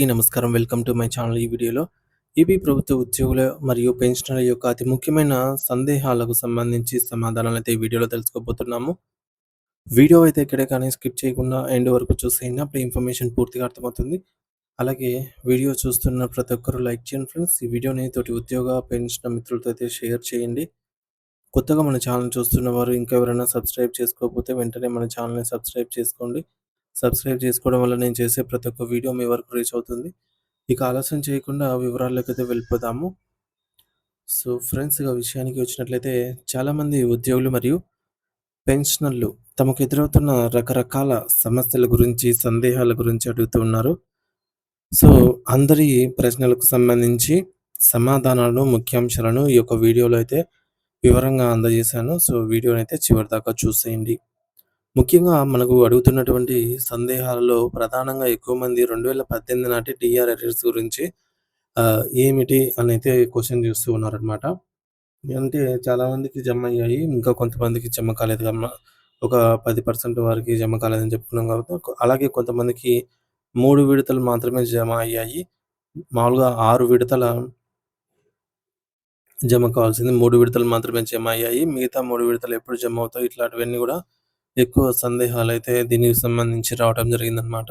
నమస్కారం. Welcome to my channel. ఈ వీడియోలో ఏపీ ప్రభుత్వ ఉద్యోగుల మరియు పెన్షనర్ల యొక్క అతి ముఖ్యమైన సందేహాలకు సంబంధించి సమాధానాలైతే ఈ వీడియోలో తెలుసుకోబోతున్నాము. వీడియో అయితే ఎక్కడే కానీ స్కిప్ చేయకుండా ఎండ్ వరకు చూసేయండి. అప్పుడు ఇన్ఫర్మేషన్ పూర్తిగా అర్థమవుతుంది. అలాగే వీడియో చూస్తున్న ప్రతి ఒక్కరు లైక్ చేయండి ఫ్రెండ్స్. ఈ వీడియోని తోటి ఉద్యోగ, పెన్షనర్ మిత్రులతో అయితే షేర్ చేయండి. కొత్తగా మన ఛానల్ చూస్తున్న వారు ఇంకా ఎవరైనా సబ్స్క్రైబ్ చేసుకోకపోతే వెంటనే మన ఛానల్‌ని సబ్స్క్రైబ్ చేసుకోండి. సబ్స్క్రైబ్ చేసుకోవడం వల్ల నేను చేసే ప్రతి ఒక్క వీడియో మీ వరకు రీచ్ అవుతుంది. ఇక ఆలస్యం చేయకుండా వివరాల్లోకైతే వెళ్ళిపోదాము. సో ఫ్రెండ్స్, ఇక విషయానికి వచ్చినట్లయితే చాలామంది ఉద్యోగులు మరియు పెన్షనర్లు తమకు ఎదురవుతున్న రకరకాల సమస్యల గురించి, సందేహాల గురించి అడుగుతూ ఉన్నారు. సో అందరి ప్రశ్నలకు సంబంధించి సమాధానాలను, ముఖ్యాంశాలను ఈ యొక్క వీడియోలో అయితే వివరంగా అందజేశాను. సో వీడియోనైతే చివరిదాకా చూసేయండి. ముఖ్యంగా మనకు అడుగుతున్నటువంటి సందేహాలలో ప్రధానంగా ఎక్కువ మంది 2018 నాటి డీఆర్ అరియర్స్ గురించి ఏమిటి అనైతే క్వెషన్ చేస్తూ ఉన్నారనమాట. అంటే చాలామందికి జమయ్యాయి. ఇంకా కొంతమందికి జమ కాలేదు ఒక 10% వారికి జమ కాలేదని చెప్పుకున్నాం కాబట్టి, అలాగే కొంతమందికి 3 విడతలు మాత్రమే జమ అయ్యాయి. మామూలుగా 6 విడతల జమ కావాల్సింది 3 విడతలు మాత్రమే జమ అయ్యాయి. మిగతా 3 విడతలు ఎప్పుడు జమ అవుతాయి? ఇట్లాంటివన్నీ గూడా ఎక్కువ సందేహాలైతే దీనికి సంబంధించి రావడం జరిగిందనమాట.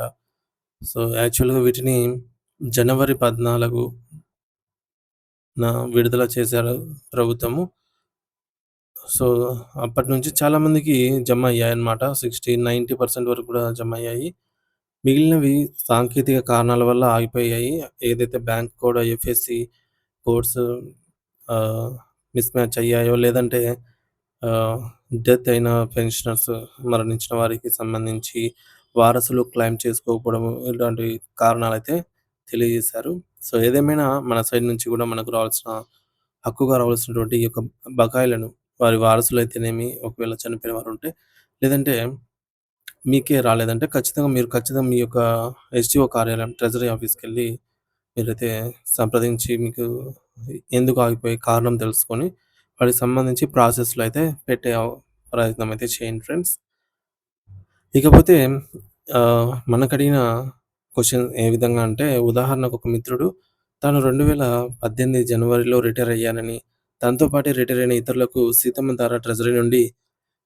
సో యాక్చువల్‌గా వీటిని జనవరి 14 విడుదల చేశారు ప్రభుత్వము. సో అప్పటినుంచి చాలామందికి జమ అయ్యాయన్నమాట. 90% వరకు కూడా జమ అయ్యాయి. మిగిలినవి సాంకేతిక కారణాల వల్ల ఆగిపోయాయి. ఏదైతే బ్యాంక్ కోడ్, ఐఎఫ్ఎస్‌సి కోడ్స్ ఆహ్, మిస్ మ్యాచ్ అయ్యాయో, లేదంటే ఆహ్, డెత్ అయిన పెన్షనర్స్, మరణించిన వారికి సంబంధించి వారసులు క్లెయిమ్ చేసుకోకపోవడం, ఇలాంటి కారణాలైతే తెలియజేశారు. సో ఏదేమైనా మన సైడ్ నుంచి కూడా మనకు రావాల్సిన, హక్కుగా రావాల్సినటువంటి ఈ యొక్క బకాయిలను వారి వారసులైతేనేమి, ఒకవేళ చనిపోయిన వారుంటే, లేదంటే మీకే రాలేదంటే ఖచ్చితంగా మీ యొక్క ఎస్‌డిఓ కార్యాలయం, ట్రెజరీ ఆఫీస్‌కెళ్ళి మీరైతే సంప్రదించి మీకు ఎందుకు ఆగిపోయే కారణం తెలుసుకొని, వాటికి సంబంధించి ప్రాసెస్‌లో అయితే పెట్టే ప్రయత్నం అయితే చేయండి ఫ్రెండ్స్. ఇకపోతే మనకడిగిన క్వెషన్ ఏ విధంగా అంటే, ఉదాహరణకు ఒక మిత్రుడు తాను 2018 జనవరిలో రిటైర్ అయ్యానని, తనతో పాటే రిటైర్ అయిన ఇతరులకు సీతమ్మ ధార ట్రెజరీ నుండి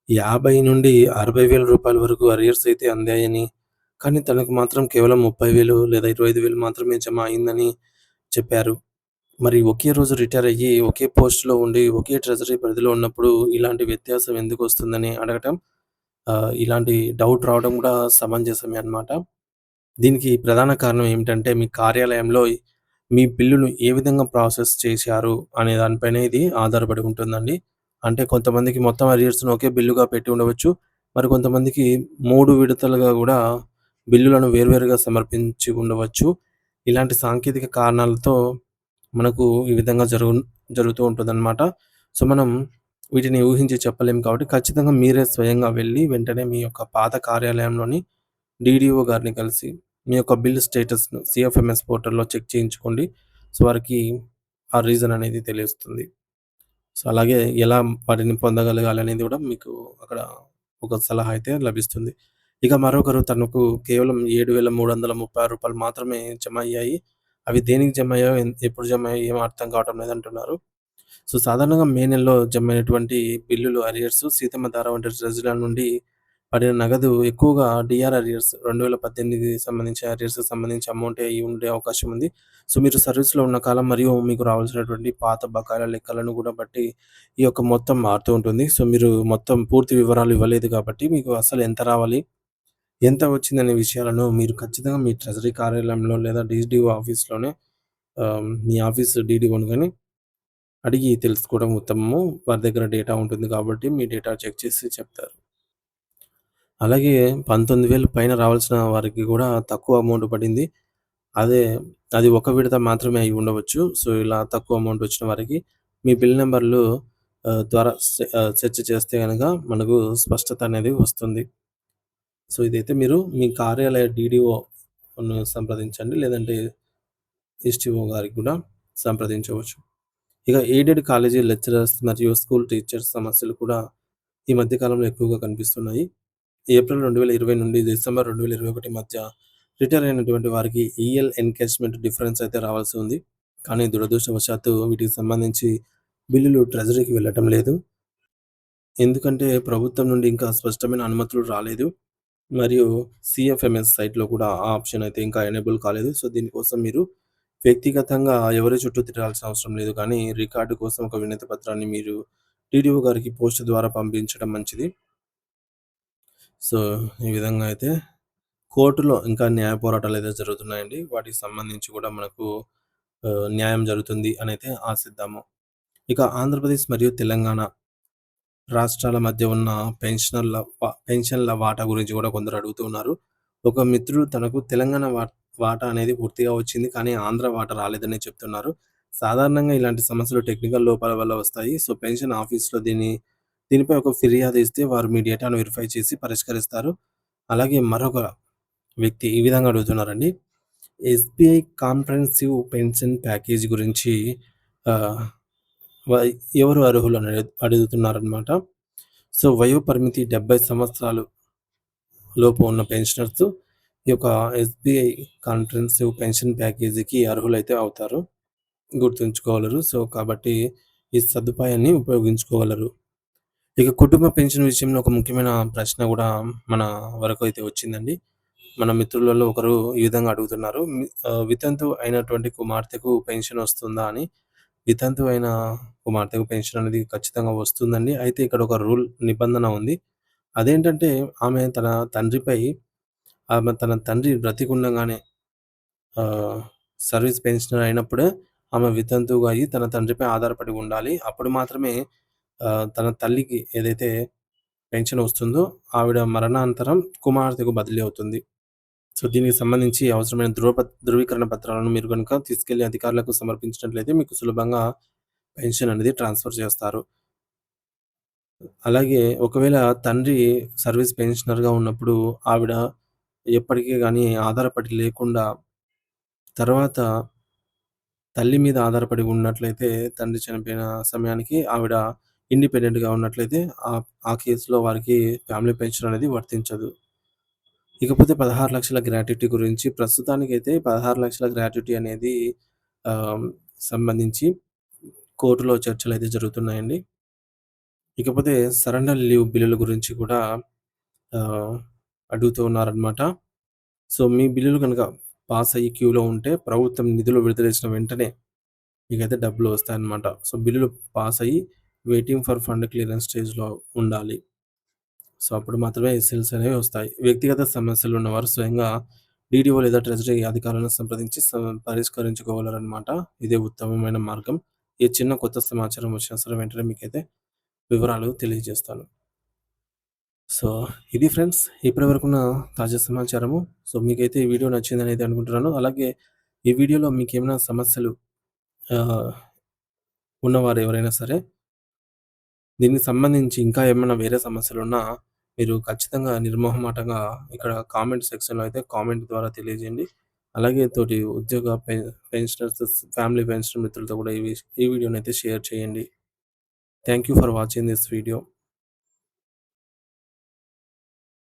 50,000-60,000 వరకు అరియర్స్ అయితే అందాయని, కానీ తనకు మాత్రం కేవలం 30,000 లేదా 25,000 మాత్రమే జమ అయిందని చెప్పారు. మరి ఒకే రోజు రిటైర్ అయ్యి, ఒకే పోస్ట్‌లో ఉండి, ఒకే ట్రెజరీ పరిధిలో ఉన్నప్పుడు ఇలాంటి వ్యత్యాసం ఎందుకొస్తుందని అడగటం, ఇలాంటి డౌట్ రావడం కూడా సమంజసమే అన్నమాట. దీనికి ప్రధాన కారణం ఏమిటంటే, మీ కార్యాలయంలో మీ బిల్లులు ఏ విధంగా ప్రాసెస్ చేశారు అనే దానిపైన ఇది ఆధారపడి ఉంటుందండి. అంటే కొంతమందికి మొత్తం అరియర్స్‌ను ఒకే బిల్లుగా పెట్టి ఉండవచ్చు. మరి కొంతమందికి 3 విడతలుగా గూడా బిల్లులను వేర్వేరుగా సమర్పించి ఉండవచ్చు. ఇలాంటి సాంకేతిక కారణాలతో మనకు ఈ విధంగా జరుగుతూ ఉంటుందన్నమాట. సో మనం వీటిని ఊహించి చెప్పలేము కాబట్టి, ఖచ్చితంగా మీరే స్వయంగా వెళ్లి వెంటనే మీ యొక్క పాత కార్యాలయంలోని డీడీఓ గారిని కలిసి మీ యొక్క బిల్ స్టేటస్‌ను సీఎఫ్ఎంఎస్ పోర్టల్‌లో చెక్ చేయించుకోండి. సో వారికి ఆ రీజన్ అనేది తెలుస్తుంది. సో అలాగే ఎలా వాటిని పొందగలగాలి అనేది కూడా మీకు అక్కడ ఒక సలహా అయితే లభిస్తుంది. ఇక మరొకరు తనకు కేవలం రూ. 7,336 మాత్రమే జమ అయ్యాయి. అవి దేనికి జమ అయ్యాయో, ఎప్పుడు జమ అయ్యాయో ఏం అర్థం కావటం లేదంటున్నారు. సో సాధారణంగా మే నెలలో జమ అయినటువంటి బిల్లులు, అరియర్స్, సీతమ్మ ధార వంటి ట్రెజరీల నుండి పడిన నగదు ఎక్కువగా డీఆర్ అరియర్స్ 2018కి సంబంధించి అరియర్స్‌కి సంబంధించి అమౌంటే అయి ఉండే అవకాశం ఉంది. సో మీరు సర్వీస్‌లో ఉన్న కాలం మరియు మీకు రావాల్సినటువంటి పాత బకాయిల లెక్కలను కూడా బట్టి ఈ యొక్క మొత్తం మారుతూ ఉంటుంది. సో మీరు మొత్తం పూర్తి వివరాలు ఇవ్వలేదు కాబట్టి, మీకు అసలు ఎంత రావాలి, ఎంత వచ్చిందనే విషయాలను మీరు ఖచ్చితంగా మీ ట్రెజరీ కార్యాలయంలో లేదా డీడీఓ ఆఫీస్‌లోనే, మీ ఆఫీస్ డీడీఓని గాని అడిగి తెలుసుకోవడం ఉత్తమము. వారి దగ్గర డేటా ఉంటుంది కాబట్టి మీ డేటా చెక్ చేసి చెప్తారు. అలాగే 19,000 పైన రావాల్సిన వారికి గూడా తక్కువ అమౌంట్ పడింది. అదే అది ఒక విడత మాత్రమే అయి ఉండవచ్చు. సో ఇలా తక్కువ అమౌంట్ వచ్చిన వారికి మీ బిల్ నంబర్‌లు ద్వారా సెర్చ్ చేస్తే గనక మనకు స్పష్టత అనేది వస్తుంది. సో ఇదైతే మీరు మీ కార్యాలయ డీడీఓను సంప్రదించండి. లేదంటే ఎస్‌టిఓ గారికి కూడా సంప్రదించవచ్చు. ఇక ఎయిడెడ్ కాలేజీ లెక్చరర్స్ మరియు స్కూల్ టీచర్స్ సమస్యలు కూడా ఈ మధ్య కాలంలో ఎక్కువగా కనిపిస్తున్నాయి. ఏప్రిల్ 2020 నుండి డిసెంబర్ 2021 మధ్య రిటైర్ అయినటువంటి వారికి ఈఎల్ ఎన్కాష్‌మెంట్ డిఫరెన్స్ అయితే రావాల్సి ఉంది. కానీ దురదృష్టవశాత్తు వీటికి సంబంధించి బిల్లులు ట్రెజరీకి వెళ్ళటం లేదు. ఎందుకంటే ప్రభుత్వం నుండి ఇంకా స్పష్టమైన అనుమతులు రాలేదు. మరియు సీఎఫ్ఎంఎస్ సైట్‌లో కూడా ఆ ఆప్షన్ అయితే ఇంకా ఎనేబుల్ కాలేదు. సో, దీనికోసం మీరు వ్యక్తిగతంగా ఎవరి చుట్టూ తిరగాల్సిన అవసరం లేదు. కానీ రికార్డు కోసం ఒక వినతి పత్రాన్ని మీరు టీడీఓ గారికి పోస్ట్ ద్వారా పంపించడం మంచిది. సో, ఈ విధంగా అయితే కోర్టులో ఇంకా న్యాయ పోరాటాలైతే జరుగుతున్నాయండి. వాటికి సంబంధించి కూడా మనకు న్యాయం జరుగుతుంది అనైతే ఆశిద్దాము. ఇక ఆంధ్రప్రదేశ్ మరియు తెలంగాణ రాష్ట్రాల మధ్య ఉన్న పెన్షన్‌ల వాటా గురించి గూడా కొందరు అడుగుతూ ఉన్నారు. ఒక మిత్రుడు తనకు తెలంగాణ వాటా అనేది పూర్తిగా వచ్చింది. కానీ ఆంధ్ర వాటా రాలేదని చెప్తున్నారు. సాధారణంగా ఇలాంటి సమస్యలు టెక్నికల్ లోపాల వల్ల వస్తాయి. సో, పెన్షన్ ఆఫీస్‌లో దీనిపై ఒక ఫిర్యాదు ఇస్తే వారు మీ డేటాను వెరిఫై చేసి పరిష్కరిస్తారు. అలాగే మరొక వ్యక్తి ఈ విధంగా అడుగుతున్నారండి. ఎస్‌బీఐ కాంప్రహెన్సివ్ పెన్షన్ ప్యాకేజీ గురించి ఆహ్, వ ఎవరు అర్హులని అడుగుతున్నారనమాట. సో, వయోపరిమితి 70 సంవత్సరాలు లోపు ఉన్న పెన్షనర్స్ ఈ యొక్క ఎస్‌బీఐ కాంప్రహెన్సివ్ పెన్షన్ ప్యాకేజీకి అర్హులైతే అవుతారు. గుర్తుంచుకోగలరు. సో, కాబట్టి ఈ సదుపాయాన్ని ఉపయోగించుకోగలరు. ఇక కుటుంబ పెన్షన్ విషయంలో ఒక ముఖ్యమైన ప్రశ్న గూడా మన వరకు అయితే వచ్చిందండి. మన మిత్రులలో ఒకరు ఈ విధంగా అడుగుతున్నారు. వితంతువు అయినటువంటి కుమార్తెకు పెన్షన్ వస్తుందా అని. వితంతువు అయిన కుమార్తెకు పెన్షన్ అనేది ఖచ్చితంగా వస్తుందండి. అయితే ఇక్కడ ఒక నిబంధన ఉంది. అదేంటంటే ఆమె తన తండ్రి బ్రతికుండగానే ఆహ్, సర్వీస్ పెన్షనర్ అయినప్పుడే ఆమె వితంతువుగా అయ్యి తన తండ్రిపై ఆధారపడి ఉండాలి. అప్పుడు మాత్రమే తన తల్లికి ఏదైతే పెన్షన్ వస్తుందో ఆవిడ మరణానంతరం కుమార్తెకు బదిలీ అవుతుంది. సో, దీనికి సంబంధించి అవసరమైన ధృవీకరణ పత్రాలను మీరు గనుక తీసుకెళ్లి అధికారులకు సమర్పించినట్లయితే మీకు సులభంగా పెన్షన్ అనేది ట్రాన్స్‌ఫర్ చేస్తారు. అలాగే ఒకవేళ తండ్రి సర్వీస్ పెన్షనర్‌గా ఉన్నప్పుడు ఆవిడ ఎప్పటికి గాని ఆధారపడి లేకుండా తర్వాత తల్లి మీద ఆధారపడి ఉన్నట్లయితే తండ్రి చనిపోయిన సమయానికి ఆవిడ ఇండిపెండెంట్‌గా ఉన్నట్లయితే ఆ కేస్‌లో వారికి ఫ్యామిలీ పెన్షన్ అనేది వర్తించదు. ఇకపోతే 16,00,000 గ్రాట్యుటీ గురించి ప్రస్తుతానికైతే 16,00,000 గ్రాట్యుటీ అనేది ఆహ్, సంబంధించి కోర్టులో చర్చలైతే జరుగుతున్నాయండి. ఇకపోతే సరెండర్ లీవ్ బిల్లుల గురించి కూడా ఆహ్, అడుగుతూ ఉన్నారనమాట. సో, మీ బిల్లులు గనుక పాస్ అయ్యి క్యూలో ఉంటే ప్రభుత్వం నిధులు విడుదల చేసిన వెంటనే మీకైతే డబ్బులు వస్తాయన్నమాట. సో, బిల్లులు పాస్ అయ్యి వెయిటింగ్ ఫర్ ఫండ్ క్లియరెన్స్ స్టేజ్‌లో ఉండాలి. సో, అప్పుడు మాత్రమే ఎస్ఎల్స్ అనేవి వస్తాయి. వ్యక్తిగత సమస్యలు ఉన్నవారు స్వయంగా డీడీఓ లేదా ట్రెజరీ అధికారులను సంప్రదించి పరిష్కరించుకోగలరనమాట. ఇదే ఉత్తమమైన మార్గం. ఏ చిన్న కొత్త సమాచారం వచ్చినా సరే వెంటనే మీకైతే వివరాలు తెలియజేస్తాను. సో, ఇది ఫ్రెండ్స్ ఇప్పటి వరకున్న తాజా సమాచారము. సో, మీకైతే ఈ వీడియో నచ్చిందనైతే అనుకుంటున్నాను. అలాగే ఈ వీడియోలో మీకేమైనా సమస్యలు ఆహ్, ఉన్నవారు ఎవరైనా సరే దీనికి సంబంధించి ఇంకా ఏమైనా వేరే సమస్యలున్నా మీరు ఖచ్చితంగా నిర్మొహమాటంగా ఇక్కడ కామెంట్ సెక్షన్‌లో అయితే కామెంట్ ద్వారా తెలియజేయండి. అలాగే తోటి ఉద్యోగ పెన్షనర్స్, ఫ్యామిలీ పెన్షన్ మిత్రులతో కూడా ఈ వీడియోనైతే షేర్ చేయండి. Thank you for watching this video.